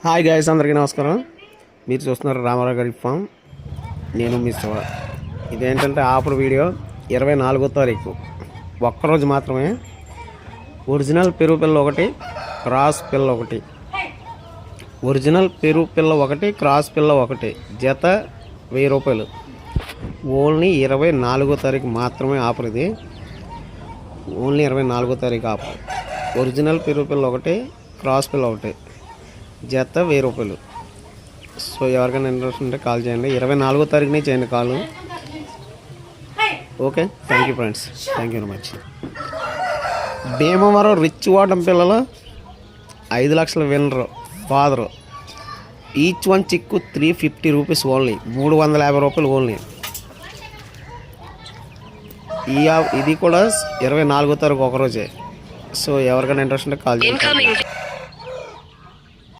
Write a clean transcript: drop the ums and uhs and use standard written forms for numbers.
Hi guys, అందరికీ నమస్కారం. మీరు చూస్తున్నారు రామారావు గారి ఫామ్. నేను మీ శివ. ఇదేంటంటే ఆఫర్ వీడియో 24వ తారీఖు ఒక్కరోజు మాత్రమే. ఒరిజినల్ పెరుగు పిల్ల ఒకటి, క్రాస్ పిల్ల ఒకటి. ఒరిజినల్ పెరుగు పిల్ల ఒకటి, క్రాస్ పిల్ల ఒకటి, జత 1000 రూపాయలు. ఓన్లీ 24వ తారీఖు మాత్రమే ఆఫర్ ఇది. ఓన్లీ 24వ తారీఖు ఆఫర్. ఒరిజినల్ పెరుగు పిల్ల ఒకటి, క్రాస్ పిల్ల ఒకటి, జత 1000 రూపాయలు. సో ఎవరికైనా ఇంట్రెస్ట్ ఉంటే కాల్ చేయండి. 24వ తారీఖునే చేయండి call. Okay, thank you friends, thank you very much. Bhimavaram rich వాటం పిల్లలు 5 లక్షల విన్నరు ఫాదరు. ఈచ్ వన్ చిక్కు 350 రూపీస్ ఓన్లీ, 350 రూపాయలు ఓన్లీ. ఇది కూడా 24వ తారీఖు ఒకరోజే. సో ఎవరికైనా ఇంట్రెస్ట్ ఉంటే కాల్ చేయండి.